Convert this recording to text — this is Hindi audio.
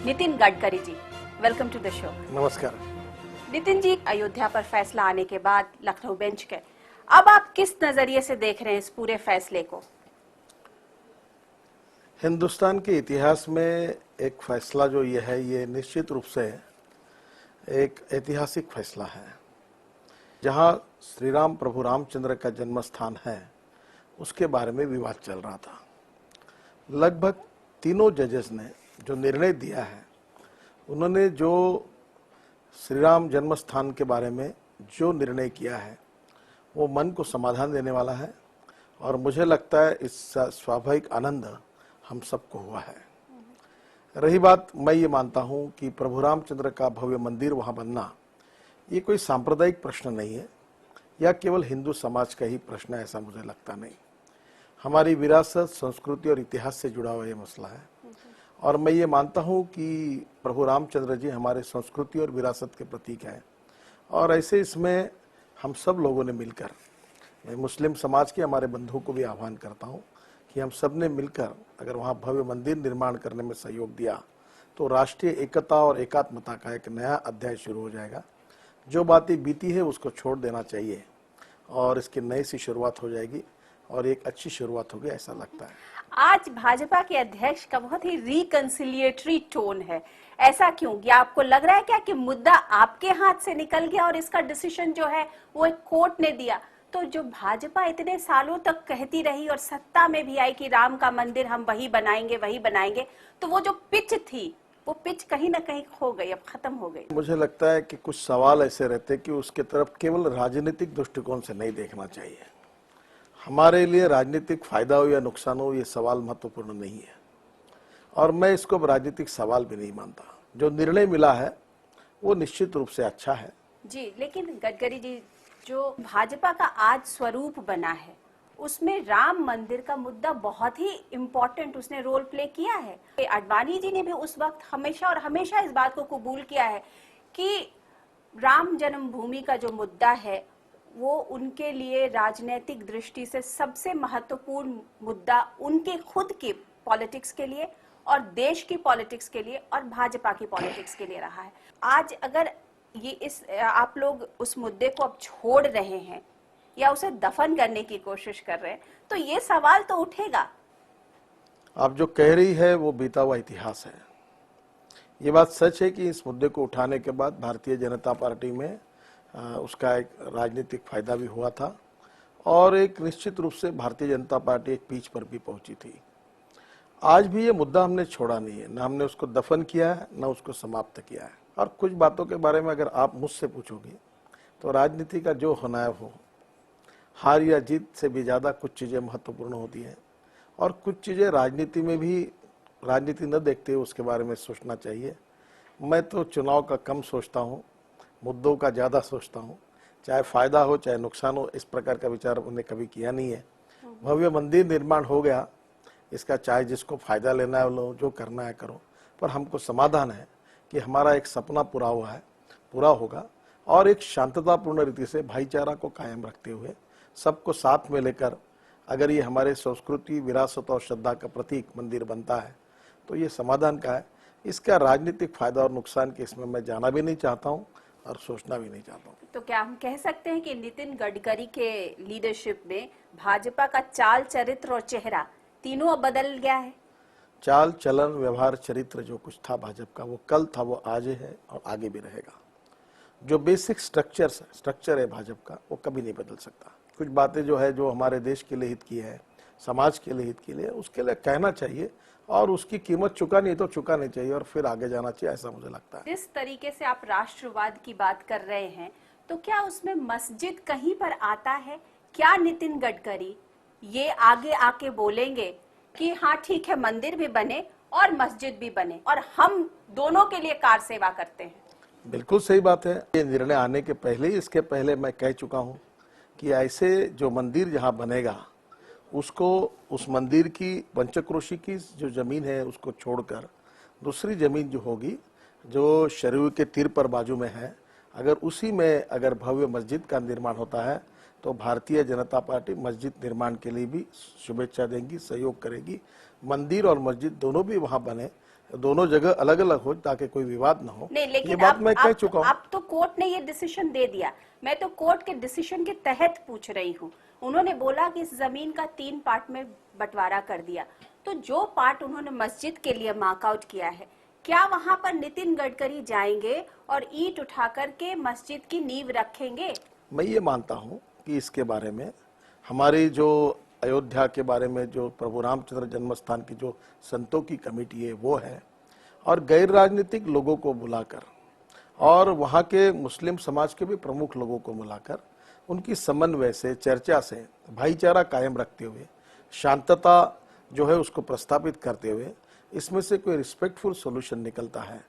Nitin Gadkari ji, welcome to the show. नमस्कार। नितिन जी, अयोध्या पर फैसला आने के बाद लखनऊ बेंच के, अब आप किस नजरिए से देख रहे हैं इस पूरे फैसले को? हिंदुस्तान के इतिहास में एक फैसला जो ये है, ये निश्चित रूप से एक ऐतिहासिक फैसला है। जहां श्री राम प्रभु रामचंद्र का जन्म स्थान है, उसके बारे में विवाद चल रहा था। लगभग तीनों जजेस ने जो निर्णय दिया है, उन्होंने जो श्री राम जन्म स्थान के बारे में जो निर्णय किया है, वो मन को समाधान देने वाला है। और मुझे लगता है इसका स्वाभाविक आनंद हम सबको हुआ है। रही बात, मैं ये मानता हूँ कि प्रभु रामचंद्र का भव्य मंदिर वहाँ बनना ये कोई सांप्रदायिक प्रश्न नहीं है या केवल हिंदू समाज का ही प्रश्न है, ऐसा मुझे लगता नहीं। हमारी विरासत, संस्कृति और इतिहास से जुड़ा हुआ ये मसला है। और मैं ये मानता हूँ कि प्रभु रामचंद्र जी हमारे संस्कृति और विरासत के प्रतीक हैं। और ऐसे इसमें हम सब लोगों ने मिलकर, मैं मुस्लिम समाज के हमारे बंधुओं को भी आह्वान करता हूँ कि हम सब ने मिलकर अगर वहाँ भव्य मंदिर निर्माण करने में सहयोग दिया तो राष्ट्रीय एकता और एकात्मता का एक नया अध्याय शुरू हो जाएगा। जो बातें बीती है उसको छोड़ देना चाहिए और इसकी नई सी शुरुआत हो जाएगी और एक अच्छी शुरुआत होगी, ऐसा लगता है। आज भाजपा के अध्यक्ष का बहुत ही रिकंसिलिएटरी टोन है, ऐसा क्यों? क्या आपको लग रहा है क्या कि मुद्दा आपके हाथ से निकल गया और इसका डिसीजन जो है वो एक कोर्ट ने दिया? तो जो भाजपा इतने सालों तक कहती रही और सत्ता में भी आई कि राम का मंदिर हम वही बनाएंगे, तो वो जो पिच थी, वो पिच कहीं ना कहीं खो गई, अब खत्म हो गई। मुझे लगता है कि कुछ सवाल ऐसे रहते कि उसके तरफ केवल राजनीतिक दृष्टिकोण से नहीं देखना चाहिए। हमारे लिए राजनीतिक फायदा हो या नुकसान हो, ये सवाल महत्वपूर्ण नहीं है और मैं इसको राजनीतिक सवाल भी नहीं मानता। जो निर्णय मिला है वो निश्चित रूप से अच्छा है जी। लेकिन गडकरी जी, जो भाजपा का आज स्वरूप बना है, उसमें राम मंदिर का मुद्दा बहुत ही इम्पोर्टेंट उसने रोल प्ले किया है। आडवाणी जी ने भी उस वक्त हमेशा इस बात को कबूल किया है कि राम जन्मभूमि का जो मुद्दा है वो उनके लिए राजनीतिक दृष्टि से सबसे महत्वपूर्ण मुद्दा उनके खुद के पॉलिटिक्स के लिए और देश की पॉलिटिक्स के लिए और भाजपा की पॉलिटिक्स के लिए रहा है। आज अगर आप लोग उस मुद्दे को अब छोड़ रहे हैं या उसे दफन करने की कोशिश कर रहे हैं, तो ये सवाल तो उठेगा। आप जो कह रही है वो बीता हुआ इतिहास है। ये बात सच है कि इस मुद्दे को उठाने के बाद भारतीय जनता पार्टी में उसका एक राजनीतिक फायदा भी हुआ था और एक निश्चित रूप से भारतीय जनता पार्टी एक पीच पर भी पहुंची थी। आज भी ये मुद्दा हमने छोड़ा नहीं है, ना हमने उसको दफन किया है, ना उसको समाप्त किया है। और कुछ बातों के बारे में अगर आप मुझसे पूछोगे तो राजनीति का जो होना है वो हार या जीत से भी ज़्यादा कुछ चीज़ें महत्वपूर्ण होती हैं और कुछ चीज़ें राजनीति में भी राजनीति न देखते हुए उसके बारे में सोचना चाहिए। मैं तो चुनाव का कम सोचता हूँ, मुद्दों का ज़्यादा सोचता हूँ। चाहे फ़ायदा हो चाहे नुकसान हो, इस प्रकार का विचार उन्होंने कभी किया नहीं है। भव्य मंदिर निर्माण हो गया, इसका चाहे जिसको फ़ायदा लेना है लो, जो करना है करो, पर हमको समाधान है कि हमारा एक सपना पूरा हुआ है, पूरा होगा और एक शांततापूर्ण रीति से भाईचारा को कायम रखते हुए सबको साथ में लेकर अगर ये हमारे संस्कृति, विरासत और श्रद्धा का प्रतीक मंदिर बनता है तो ये समाधान का है। इसका राजनीतिक फायदा और नुकसान के इसमें मैं जाना भी नहीं चाहता हूँ और सोचना भी नहीं चाहता हूँ। तो क्या हम कह सकते हैं कि नितिन गडकरी के लीडरशिप में भाजपा का चाल, चरित्र और चेहरा तीनों अब बदल गया है? चाल, चलन, व्यवहार, चरित्र जो कुछ था भाजपा का, वो कल था, वो आज है और आगे भी रहेगा। जो बेसिक स्ट्रक्चर है भाजपा का, वो कभी नहीं बदल सकता। कुछ बातें जो है, जो हमारे देश के लिए हित की है, समाज के लिए हित के लिए, उसके लिए कहना चाहिए और उसकी कीमत चुकानी है तो चुकानी चाहिए और फिर आगे जाना चाहिए, ऐसा मुझे लगता है। जिस तरीके से आप राष्ट्रवाद की बात कर रहे हैं, तो क्या उसमें मस्जिद कहीं पर आता है? क्या नितिन गडकरी ये आगे आके बोलेंगे कि हाँ ठीक है, मंदिर भी बने और मस्जिद भी बने और हम दोनों के लिए कार सेवा करते हैं? बिल्कुल सही बात है। ये निर्णय आने के पहले ही, इसके पहले मैं कह चुका हूँ कि ऐसे जो मंदिर जहाँ बनेगा उसको, उस मंदिर की पंचक्रोशी की जो जमीन है उसको छोड़कर दूसरी जमीन जो होगी, जो शरीर के तीर पर बाजू में है, अगर उसी में अगर भव्य मस्जिद का निर्माण होता है तो भारतीय जनता पार्टी मस्जिद निर्माण के लिए भी शुभेच्छा देंगी, सहयोग करेगी। मंदिर और मस्जिद दोनों भी वहाँ बने, दोनों जगह अलग अलग हो ताकि कोई विवाद ना हो। नहीं, लेकिन ये बात मैं कह अब चुका हूँ। अब तो कोर्ट ने ये डिसीजन दे दिया। मैं तो कोर्ट के डिसीजन के तहत पूछ रही हूँ। उन्होंने बोला कि इस जमीन का 3 पार्ट में बंटवारा कर दिया, तो जो पार्ट उन्होंने मस्जिद के लिए मार्क आउट किया है, क्या वहां पर नितिन गडकरी जाएंगे और ईंट उठा करके मस्जिद की नींव रखेंगे? मैं ये मानता हूँ कि इसके बारे में हमारी जो अयोध्या के बारे में जो प्रभु रामचंद्र जन्म स्थान की जो संतों की कमेटी है वो है, और गैर राजनीतिक लोगों को बुलाकर और वहाँ के मुस्लिम समाज के भी प्रमुख लोगों को बुलाकर उनकी समन्वय से, चर्चा से, भाईचारा कायम रखते हुए, शांतता जो है उसको प्रस्तापित करते हुए इसमें से कोई रिस्पेक्टफुल सॉल्यूशन निकलता है